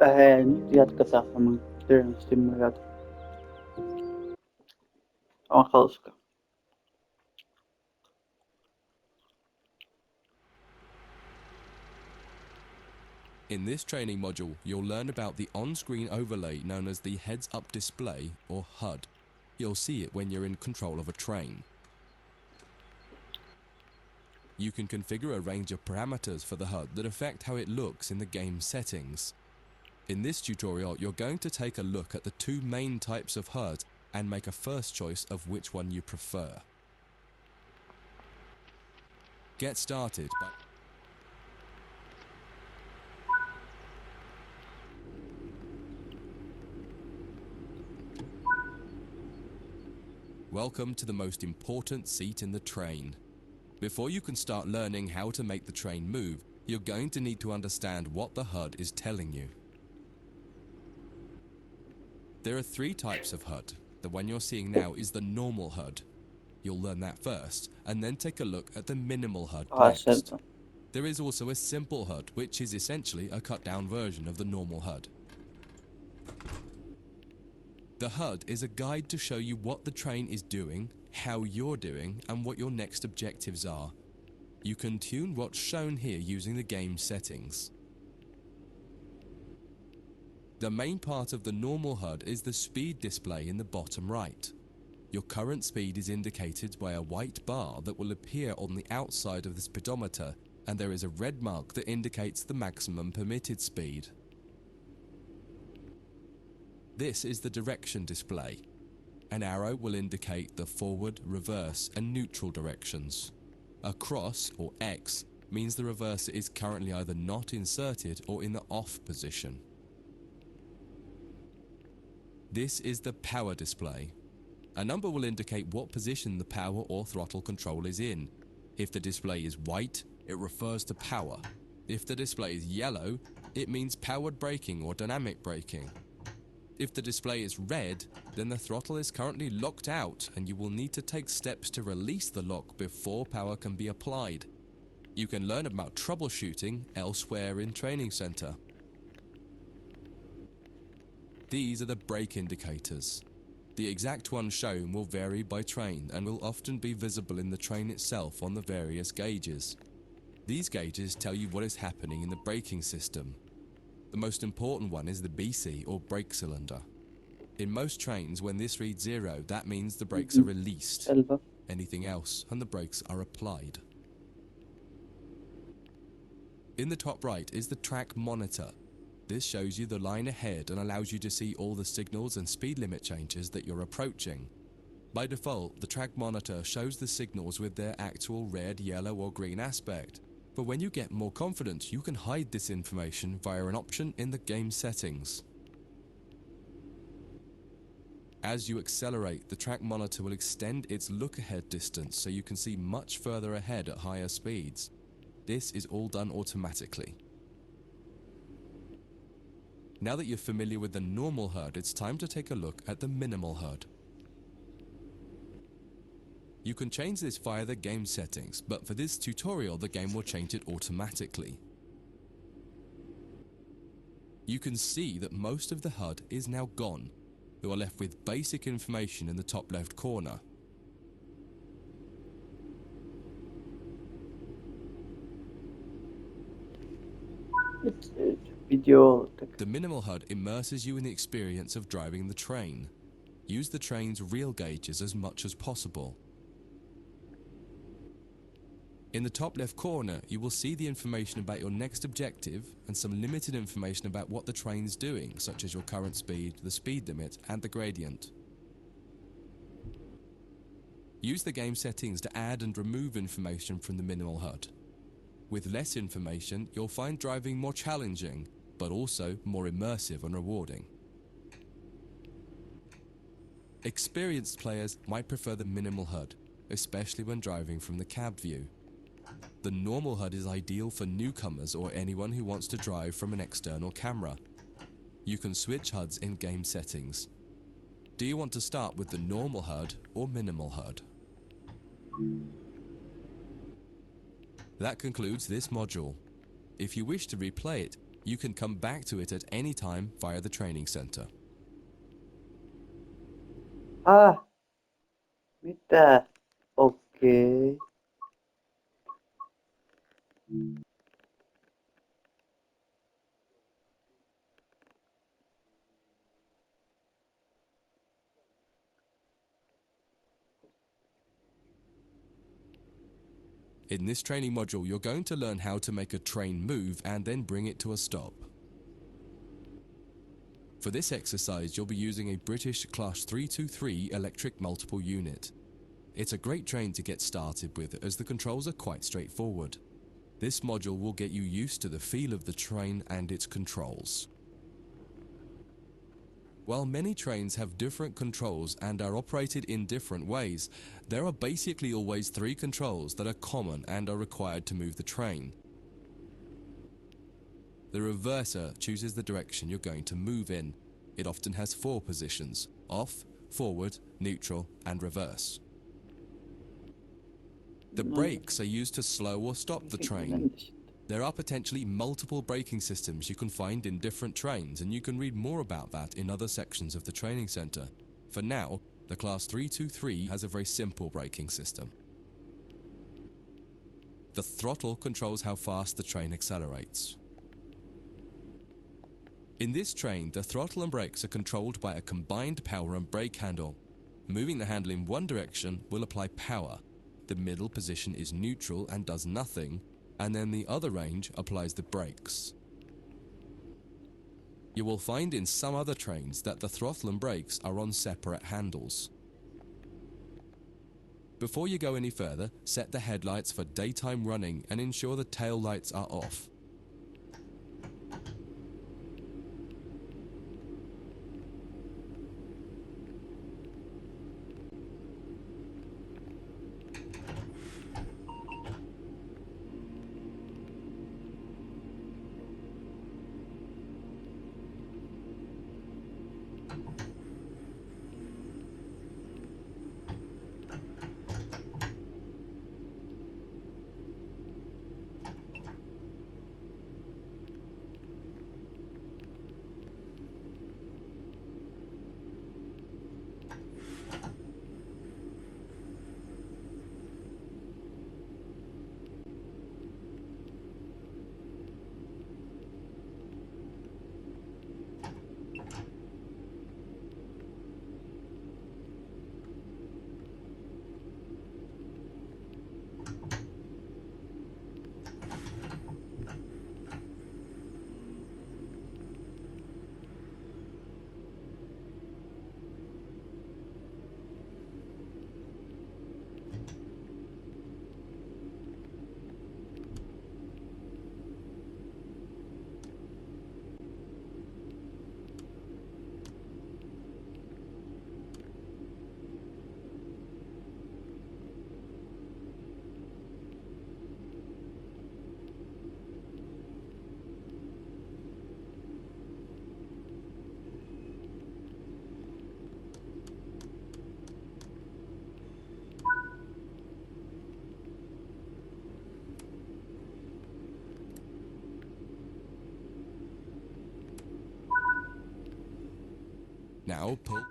Nigdy odkazał من كتير مرات أو خلص. In this training module, you'll learn about the on-screen overlay known as the heads-up display, or HUD. You'll see it when you're in control of a train. You can configure a range of parameters for the HUD that affect how it looks in the game settings. In this tutorial, you're going to take a look at the two main types of HUD and make a first choice of which one you prefer. Get started by Welcome to the most important seat in the train. Before you can start learning how to make the train move, you're going to need to understand what the HUD is telling you. There are three types of HUD. The one you're seeing now is the normal HUD. You'll learn that first, and then take a look at the minimal HUD next. سلبة. There is also a simple HUD, which is essentially a cut-down version of the normal HUD. The HUD is a guide to show you what the train is doing, how you're doing, and what your next objectives are. You can tune what's shown here using the game settings. The main part of the normal HUD is the speed display in the bottom right. Your current speed is indicated by a white bar that will appear on the outside of the speedometer, and there is a red mark that indicates the maximum permitted speed. This is the direction display. An arrow will indicate the forward, reverse, and neutral directions. A cross, or X, means the reverser is currently either not inserted or in the off position. This is the power display. A number will indicate what position the power or throttle control is in. If the display is white, it refers to power. If the display is yellow, it means powered braking or dynamic braking. If the display is red, then the throttle is currently locked out and you will need to take steps to release the lock before power can be applied. You can learn about troubleshooting elsewhere in Training Center. These are the brake indicators. The exact one shown will vary by train and will often be visible in the train itself on the various gauges. These gauges tell you what is happening in the braking system. The most important one is the BC, or brake cylinder. In most trains, when this reads 0, that means the brakes are released. سلبة. Anything else, and the brakes are applied. In the top right is the track monitor. This shows you the line ahead and allows you to see all the signals and speed limit changes that you're approaching. By default, the track monitor shows the signals with their actual red, yellow, or green aspect. But when you get more confident, you can hide this information via an option in the game settings. As you accelerate, the track monitor will extend its look-ahead distance so you can see much further ahead at higher speeds. This is all done automatically. Now that you're familiar with the normal HUD, it's time to take a look at the minimal HUD. You can change this via the game settings, but for this tutorial, the game will change it automatically. You can see that most of the HUD is now gone. You are left with basic information in the top left corner. فيديو The minimal HUD immerses you in the experience of driving the train. Use the train's real gauges as much as possible. In the top left corner, you will see the information about your next objective and some limited information about what the train's doing, such as your current speed, the speed limit, and the gradient. Use the game settings to add and remove information from the minimal HUD. With less information, you'll find driving more challenging, but also more immersive and rewarding. Experienced players might prefer the minimal HUD, especially when driving from the cab view. The normal HUD is ideal for newcomers or anyone who wants to drive from an external camera. You can switch HUDs in game settings. Do you want to start with the normal HUD or minimal HUD? That concludes this module. If you wish to replay it, You can come back to it at any time via the training center. Ah, mitä? Okei. In this training module, you're going to learn how to make a train move and then bring it to a stop. For this exercise, you'll be using a British Class 323 electric multiple unit. It's a great train to get started with as the controls are quite straightforward. This module will get you used to the feel of the train and its controls. While many trains have different controls and are operated in different ways, there are basically always 3 controls that are common and are required to move the train. The reverser chooses the direction you're going to move in. It often has 4 positions: off, forward, neutral, and reverse. The brakes are used to slow or stop the train. There are potentially multiple braking systems you can find in different trains, and you can read more about that in other sections of the training center. For now, the Class 323 has a very simple braking system. The throttle controls how fast the train accelerates. In this train, the throttle and brakes are controlled by a combined power and brake handle. Moving the handle in one direction will apply power. The middle position is neutral and does nothing, and then the other range applies the brakes. You will find in some other trains that the throttle and brakes are on separate handles. Before you go any further, set the headlights for daytime running and ensure the tail lights are off. Now pull.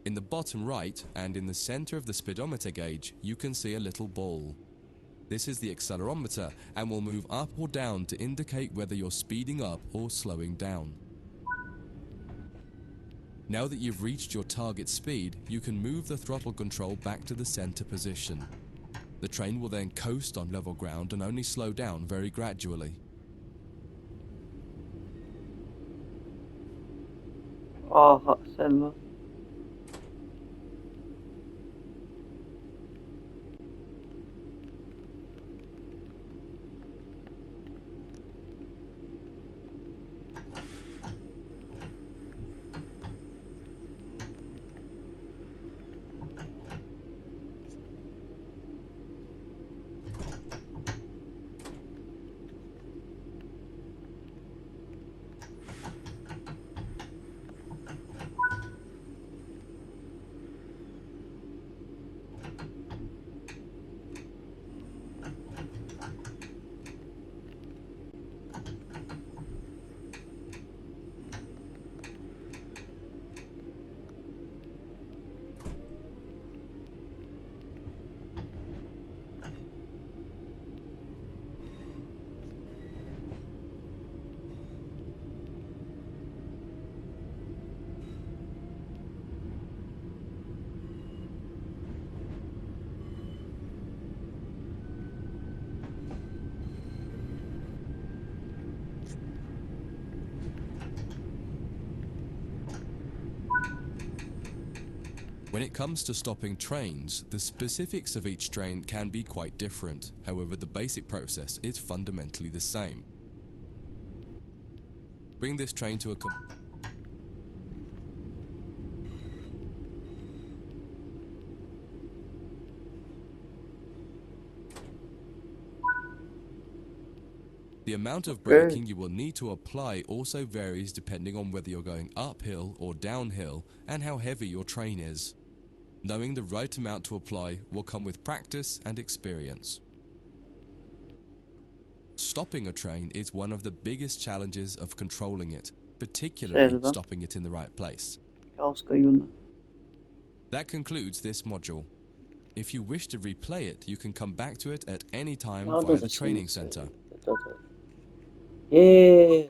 In the bottom right and in the center of the speedometer gauge, you can see a little ball. This is the accelerometer and will move up or down to indicate whether you're speeding up or slowing down. Now that you've reached your target speed, you can move the throttle control back to the center position. The train will then coast on level ground and only slow down very gradually. Aha, selvä. When it comes to stopping trains, the specifics of each train can be quite different. However, the basic process is fundamentally the same. Bring this train to a The amount of braking you will need to apply also varies depending on whether you're going uphill or downhill and how heavy your train is. Knowing the right amount to apply will come with practice and experience. Stopping a train is one of the biggest challenges of controlling it, particularly Selvä. stopping it in the right place. Hauska juna. That concludes this module. If you wish to replay it, you can come back to it at any time Ja, via das the ist training schon center. Yeah.